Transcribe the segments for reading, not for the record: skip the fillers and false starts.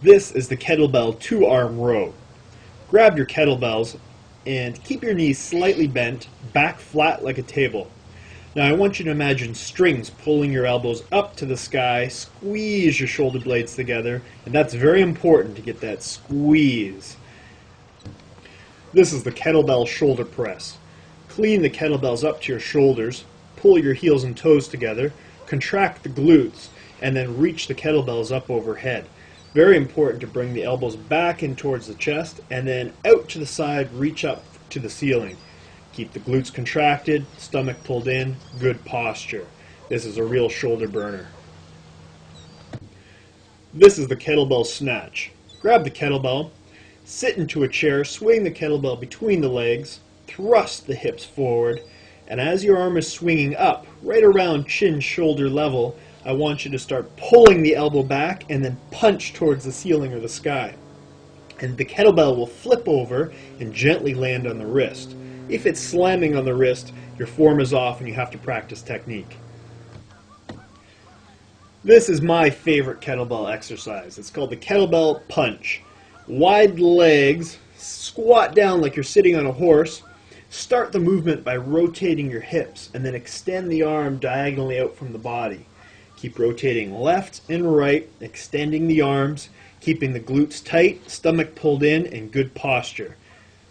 This is the kettlebell 2-arm row. Grab your kettlebells and keep your knees slightly bent, back flat like a table. Now I want you to imagine strings pulling your elbows up to the sky, squeeze your shoulder blades together, and that's very important to get that squeeze. This is the kettlebell shoulder press. Clean the kettlebells up to your shoulders, pull your heels and toes together, contract the glutes, and then reach the kettlebells up overhead. Very important to bring the elbows back in towards the chest and then out to the side, reach up to the ceiling. Keep the glutes contracted, stomach pulled in, good posture. This is a real shoulder burner. This is the kettlebell snatch. Grab the kettlebell, sit into a chair, swing the kettlebell between the legs, thrust the hips forward, and as your arm is swinging up, right around chin-shoulder level, I want you to start pulling the elbow back and then punch towards the ceiling or the sky. And the kettlebell will flip over and gently land on the wrist. If it's slamming on the wrist, your form is off and you have to practice technique. This is my favorite kettlebell exercise. It's called the kettlebell punch. Wide legs, squat down like you're sitting on a horse. Start the movement by rotating your hips and then extend the arm diagonally out from the body. Keep rotating left and right, extending the arms, keeping the glutes tight, stomach pulled in, and good posture.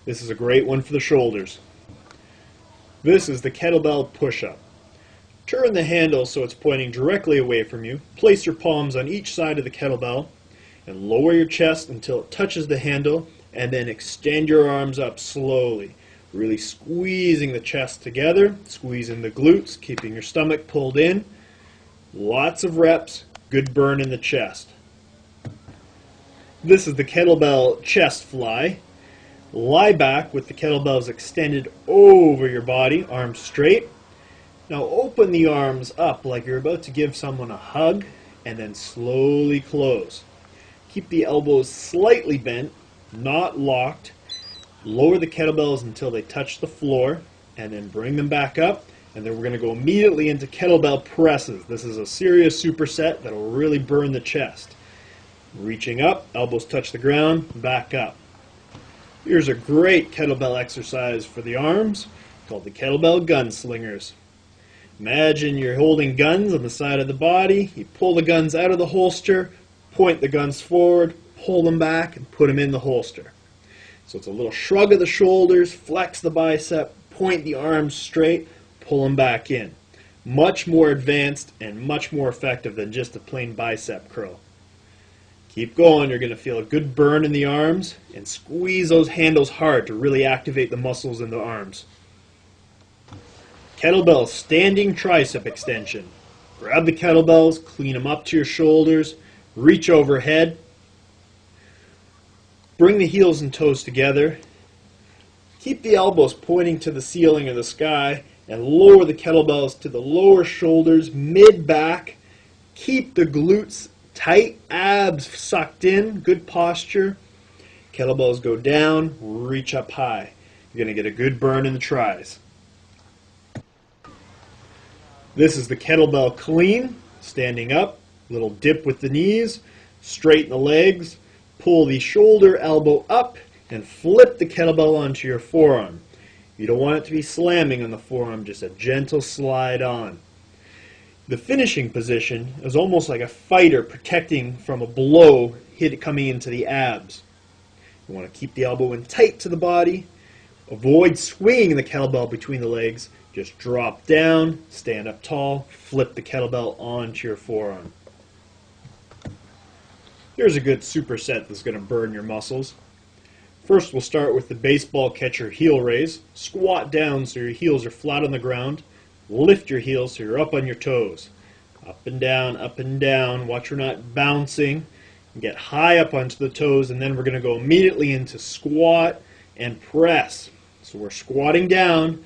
This is a great one for the shoulders. This is the kettlebell push-up. Turn the handle so it's pointing directly away from you. Place your palms on each side of the kettlebell and lower your chest until it touches the handle, and then extend your arms up slowly. Really squeezing the chest together, squeezing the glutes, keeping your stomach pulled in. Lots of reps, good burn in the chest. This is the kettlebell chest fly. Lie back with the kettlebells extended over your body, arms straight. Now open the arms up like you're about to give someone a hug, and then slowly close. Keep the elbows slightly bent, not locked. Lower the kettlebells until they touch the floor, and then bring them back up. And then we're going to go immediately into kettlebell presses. This is a serious superset that will really burn the chest. Reaching up, elbows touch the ground, back up. Here's a great kettlebell exercise for the arms called the kettlebell gunslingers. Imagine you're holding guns on the side of the body. You pull the guns out of the holster, point the guns forward, pull them back, and put them in the holster. So it's a little shrug of the shoulders, flex the bicep, point the arms straight, pull them back in. Much more advanced and much more effective than just a plain bicep curl. Keep going, you're going to feel a good burn in the arms, and squeeze those handles hard to really activate the muscles in the arms. Kettlebell standing tricep extension. Grab the kettlebells, clean them up to your shoulders, reach overhead. Bring the heels and toes together. Keep the elbows pointing to the ceiling or the sky, and lower the kettlebells to the lower shoulders, mid-back. Keep the glutes tight, abs sucked in, good posture. Kettlebells go down, reach up high. You're going to get a good burn in the tris. This is the kettlebell clean, standing up, little dip with the knees, straighten the legs, pull the shoulder elbow up, and flip the kettlebell onto your forearm. You don't want it to be slamming on the forearm, just a gentle slide on. The finishing position is almost like a fighter protecting from a blow coming into the abs. You want to keep the elbow in tight to the body. Avoid swinging the kettlebell between the legs. Just drop down, stand up tall, flip the kettlebell onto your forearm. Here's a good superset that's going to burn your muscles. First, we'll start with the baseball catcher heel raise. Squat down so your heels are flat on the ground. Lift your heels so you're up on your toes. Up and down, up and down. Watch you're not bouncing. Get high up onto the toes, and then we're going to go immediately into squat and press. So we're squatting down,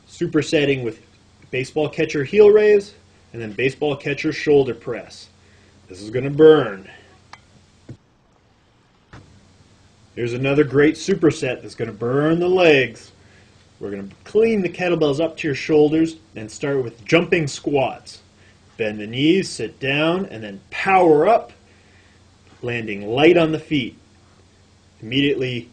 supersetting with baseball catcher heel raise, and then baseball catcher shoulder press. This is going to burn. Here's another great superset that's going to burn the legs. We're going to clean the kettlebells up to your shoulders and start with jumping squats. Bend the knees, sit down, and then power up. landing light on the feet. Immediately.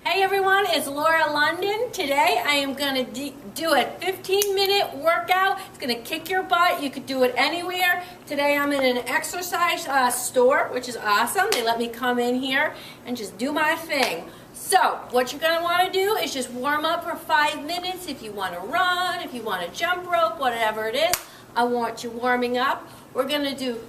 Hey everyone, it's Laura London. Today I am going to do a 15-minute workout. It's going to kick your butt. You could do it anywhere. Today I'm in an exercise store, which is awesome. They let me come in here and just do my thing. So what you're going to want to do is just warm up for 5 minutes. If you want to run, if you want to jump rope, whatever it is, I want you warming up. We're going to do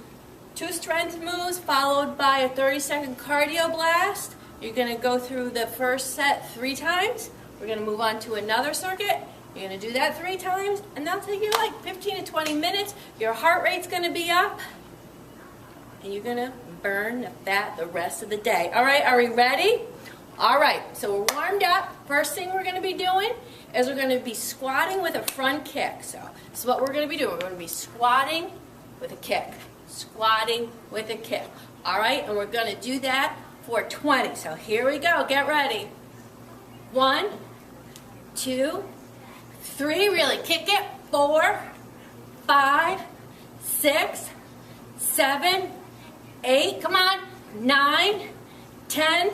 2 strength moves followed by a 30-second cardio blast. You're going to go through the first set 3 times. We're going to move on to another circuit. You're going to do that 3 times, and that'll take you like 15 to 20 minutes. Your heart rate's going to be up, and you're going to burn the fat the rest of the day. All right, are we ready? All right, so we're warmed up. First thing we're going to be doing is we're going to be squatting with a front kick. So this is what we're going to be doing. We're going to be squatting with a kick, squatting with a kick. All right, and we're going to do that for 20. So here we go. Get ready. 1, 2, 3. Really kick it. 4, 5, 6, 7, 8. Come on. 9, 10,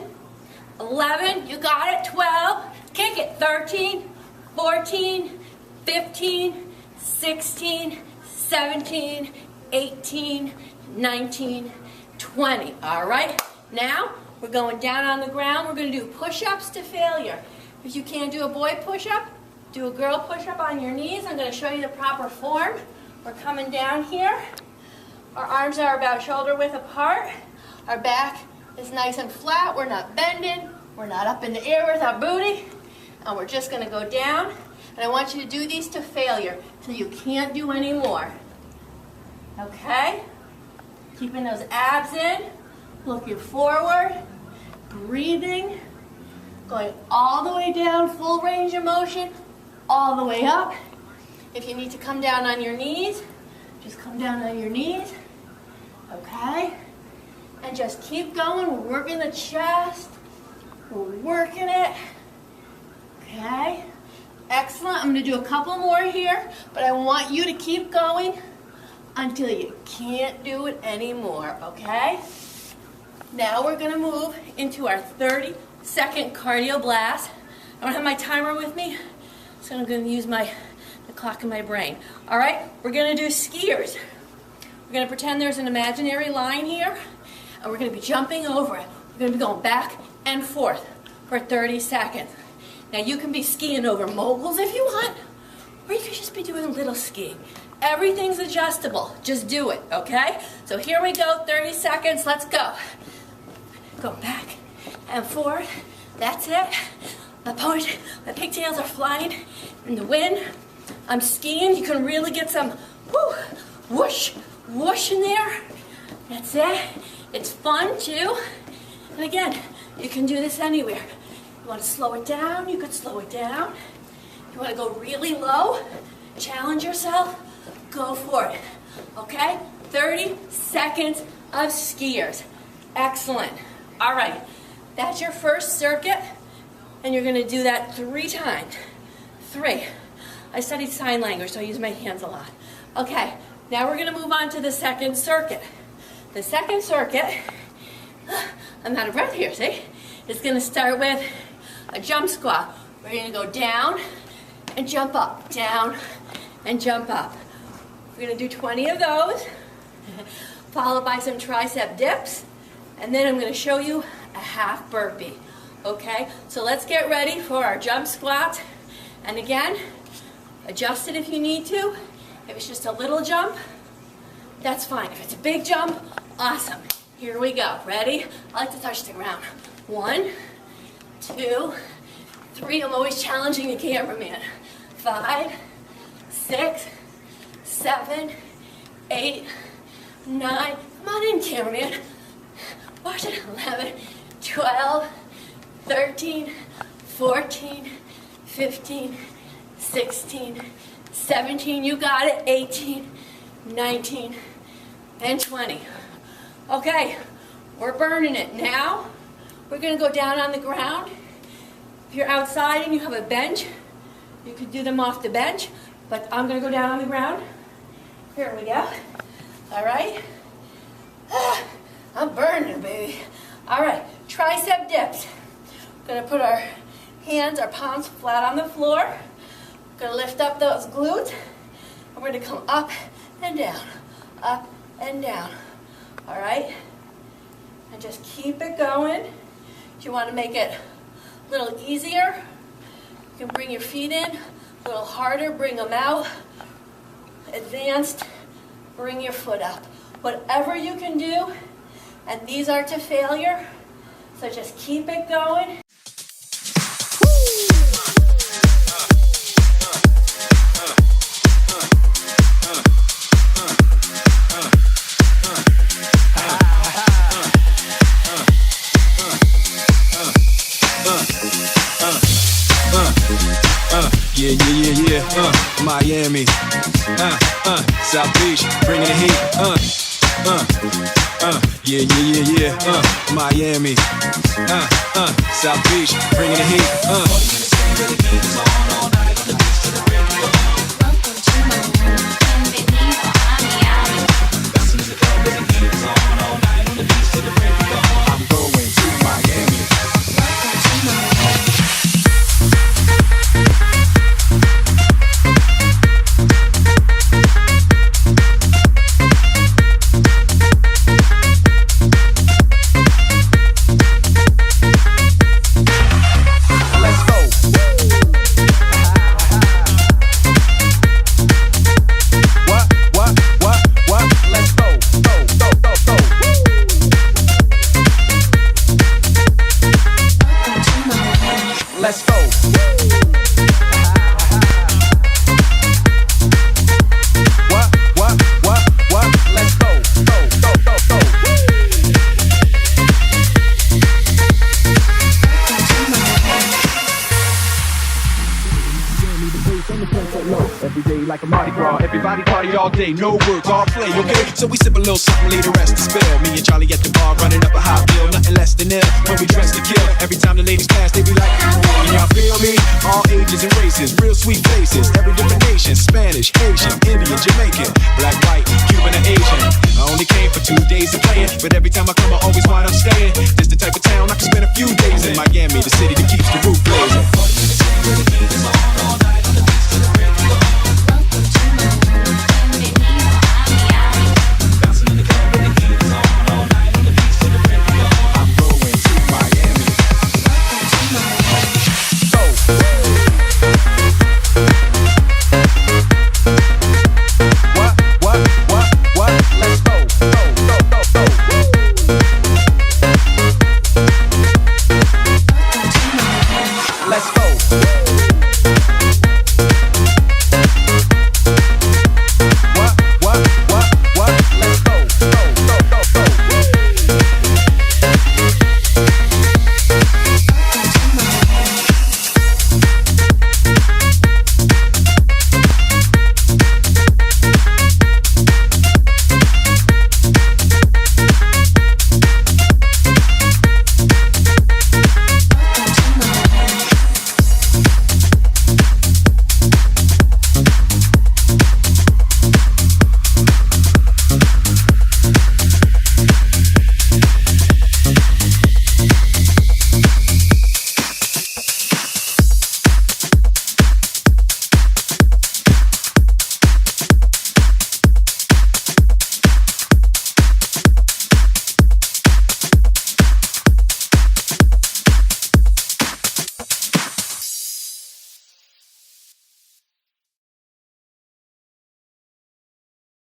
11. You got it. 12. Kick it. 13, 14, 15, 16, 17, 18, 19, 20. All right. Now, we're going down on the ground. We're going to do push-ups to failure. If you can't do a boy push-up, do a girl push-up on your knees. I'm going to show you the proper form. We're coming down here. Our arms are about shoulder width apart. Our back is nice and flat. We're not bending. We're not up in the air with our booty. And we're just going to go down. And I want you to do these to failure till you can't do any more. Okay? Keeping those abs in. Looking forward, breathing, going all the way down, full range of motion, all the way up. If you need to come down on your knees, just come down on your knees, okay? And just keep going. We're working the chest, we're working it, okay? Excellent. I'm going to do a couple more here, but I want you to keep going until you can't do it anymore, okay? Now we're going to move into our 30-second cardio blast. I don't have my timer with me, so I'm going to use the clock in my brain. All right, we're going to do skiers. We're going to pretend there's an imaginary line here, and we're going to be jumping over it. We're going to be going back and forth for 30 seconds. Now you can be skiing over moguls if you want, or you could just be doing little skiing. Everything's adjustable. Just do it, okay? So here we go, 30 seconds. Let's go. Go back and forth. That's it. My pigtails are flying in the wind. I'm skiing. You can really get some whoosh, whoosh in there. That's it. It's fun too. And again, you can do this anywhere. You want to slow it down, you could slow it down. You want to go really low, challenge yourself, go for it. Okay? 30 seconds of skiers. Excellent. All right, that's your first circuit, and you're going to do that 3 times. 3. I studied sign language, so I use my hands a lot. Okay, now we're going to move on to the second circuit. The second circuit, I'm out of breath here, see? It's going to start with a jump squat. We're going to go down and jump up, down and jump up. We're going to do 20 of those, followed by some tricep dips. And then I'm going to show you a half burpee, okay? So let's get ready for our jump squat. And again, adjust it if you need to. If it's just a little jump, that's fine. If it's a big jump, awesome. Here we go. Ready? I like to touch the ground. 1, 2, 3. I'm always challenging the cameraman. 5, 6, 7, 8, 9. Come on in, cameraman. Watch it. 11, 12, 13, 14, 15, 16, 17. You got it. 18, 19, and 20. Okay, we're burning it. Now, we're going to go down on the ground. If you're outside and you have a bench, you could do them off the bench, but I'm going to go down on the ground, Here we go. All right. I'm burning, baby. All right, tricep dips. We're gonna put our hands, our palms flat on the floor. We're gonna lift up those glutes. And we're gonna come up and down, up and down. All right? And just keep it going. If you want to make it a little easier, you can bring your feet in, a little harder, bring them out. Advanced, bring your foot up. Whatever you can do, and these are to failure, so just keep it going. Yeah. Miami, South Beach, bringing the heat. Yeah. Miami, South Beach, bringing the heat. Let's go. What? Let's go. Go. Every day like a Mardi Gras, everybody party all day, no work, all play, okay? So we sip a little something, leave the rest to spill. Me and Charlie at the bar, running up a high bill, nothing less than ill. When we dress to kill, every time the ladies pass, they be like, can y'all feel me? All ages and races, real sweet faces, every different nation, Spanish, Asian, Indian, Jamaican, black, white, Cuban, and Asian. I only came for 2 days of playing, but every time I come, I always wind up staying. This the type of town I can spend a few days in. Miami, the city that keeps the